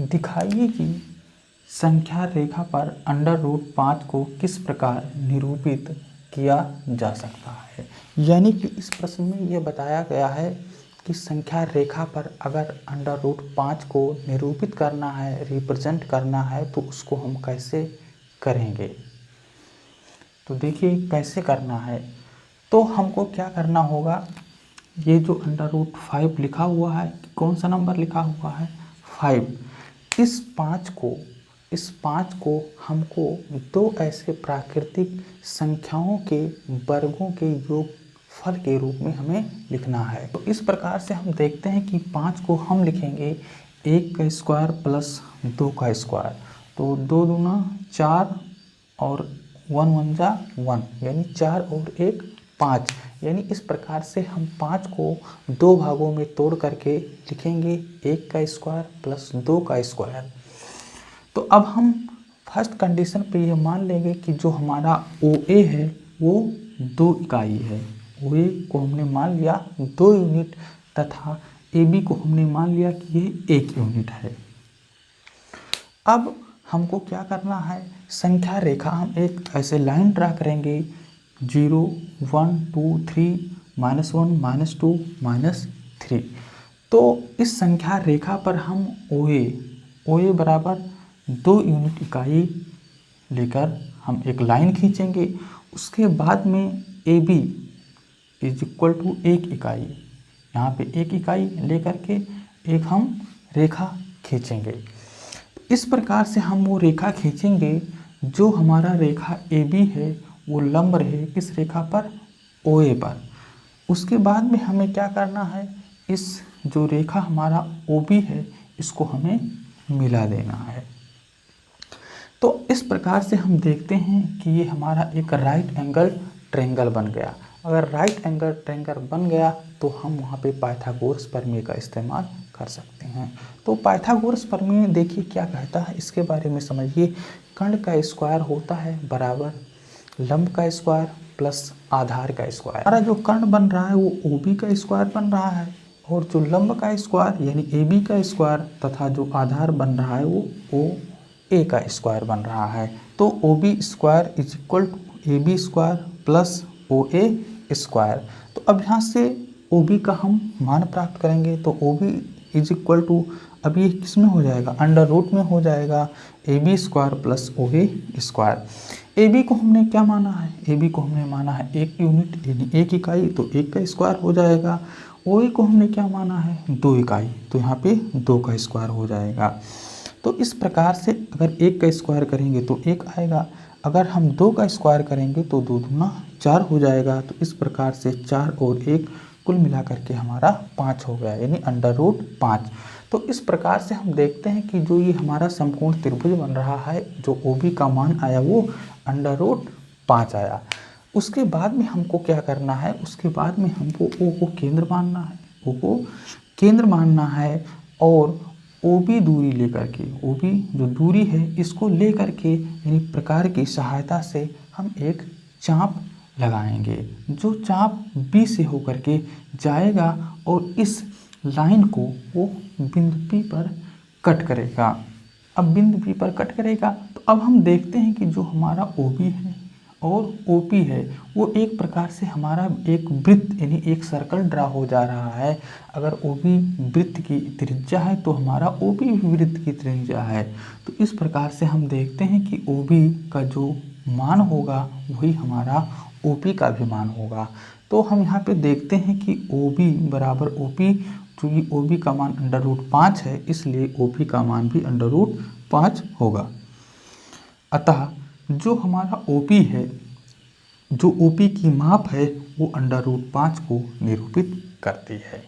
दिखाइए कि संख्या रेखा पर √5 को किस प्रकार निरूपित किया जा सकता है। यानी कि इस प्रश्न में यह बताया गया है कि संख्या रेखा पर अगर √5 को निरूपित करना है, रिप्रेजेंट करना है, तो उसको हम कैसे करेंगे। तो देखिए कैसे करना है। तो हमको क्या करना होगा, ये जो √5 लिखा हुआ है, कौन सा नंबर लिखा हुआ है 5, इस 5 को हमको दो ऐसे प्राकृतिक संख्याओं के वर्गों के योगफल के रूप में हमें लिखना है। तो इस प्रकार से हम देखते हैं कि 5 को हम लिखेंगे 1 का स्क्वायर प्लस 2 का स्क्वायर, तो 2 दूना 4 और 1 1 जा 1, यानी 4 और 1 5। यानी इस प्रकार से हम 5 को दो भागों में तोड़ करके लिखेंगे 1 का स्क्वायर प्लस 2 का स्क्वायर। तो अब हम फर्स्ट कंडीशन पे ये मान लेंगे कि जो हमारा OA है वो 2 इकाई है। OA को हमने मान लिया 2 यूनिट तथा AB को हमने मान लिया कि ये 1 यूनिट है। अब हमको क्या करना है, संख्या रेखा हम एक ऐसे लाइन ड्रा करेंगे 0 1 2 3 -1 -2 -3। तो इस संख्या रेखा पर हम OA बराबर 2 यूनिट इकाई लेकर हम एक लाइन खींचेंगे। उसके बाद में AB इज इक्वल टू 1 इकाई, यहाँ पे 1 इकाई लेकर के एक हम रेखा खींचेंगे। इस प्रकार से हम वो रेखा खींचेंगे, जो हमारा रेखा AB है वो लंब रहे किस रेखा पर, OA पर। उसके बाद में हमें क्या करना है, इस जो रेखा हमारा OB है इसको हमें मिला देना है। तो इस प्रकार से हम देखते हैं कि ये हमारा एक राइट एंगल ट्रायंगल बन गया। अगर राइट एंगल ट्रायंगल बन गया तो हम वहाँ पे पाइथागोरस प्रमेय का इस्तेमाल कर सकते हैं। तो पाइथागोरस प्रमेय देखिए क्या कहता है, इसके बारे में समझिए। कर्ण का स्क्वायर होता है बराबर लंब का स्क्वायर प्लस आधार का स्क्वायर। हमारा जो कर्ण बन रहा है वो OB का स्क्वायर बन रहा है, और जो लंब का स्क्वायर यानी AB का स्क्वायर तथा जो आधार बन रहा है वो OA का स्क्वायर बन रहा है। तो OB square is equal to AB square plus OA square. तो अब यहाँ से OB का हम मान प्राप्त करेंगे, तो OB इज इक्वल टू, अब ये किस में हो जाएगा, अंडर रूट में हो जाएगा AB square plus OA square. AB को हमने क्या माना है, AB को हमने माना है 1 यूनिट यानी 1 इकाई, तो 1 का स्क्वायर हो जाएगा। OA को हमने क्या माना है 2 इकाई, तो यहाँ पे 2 का स्क्वायर हो जाएगा। तो इस प्रकार से अगर 1 का स्क्वायर करेंगे तो 1 आएगा, अगर हम 2 का स्क्वायर करेंगे तो 2 दूना 4 हो जाएगा। तो इस प्रकार से 4 और 1 कुल मिला करके हमारा 5 हो गया, यानी √5। तो इस प्रकार से हम देखते हैं कि जो ये हमारा समकोण त्रिभुज बन रहा है, जो OB का मान आया वो √5 आया। उसके बाद में हमको क्या करना है, उसके बाद में हमको O को केंद्र मानना है, O को केंद्र मानना है, और OB दूरी लेकर के, OB जो दूरी है इसको लेकर के यानी प्रकार की सहायता से हम एक चाप लगाएंगे, जो चाप B से होकर के जाएगा और इस लाइन को वो बिंदु P पर कट करेगा। अब बिंदु P पर कट करेगा तो अब हम देखते हैं कि जो हमारा OB है और OP है वो एक प्रकार से हमारा एक वृत्त यानी एक सर्कल ड्रा हो जा रहा है। अगर OB वृत्त की त्रिज्या है तो हमारा OP भी वृत्त की त्रिज्या है। तो इस प्रकार से हम देखते हैं कि OB का जो मान होगा वही हमारा OP का भी मान होगा। तो हम यहाँ पे देखते हैं कि OB बराबर OP, चूँकि OB का मान √5 है इसलिए OP का मान भी √5 होगा। अतः जो हमारा OP है, जो OP की माप है वो √5 को निरूपित करती है।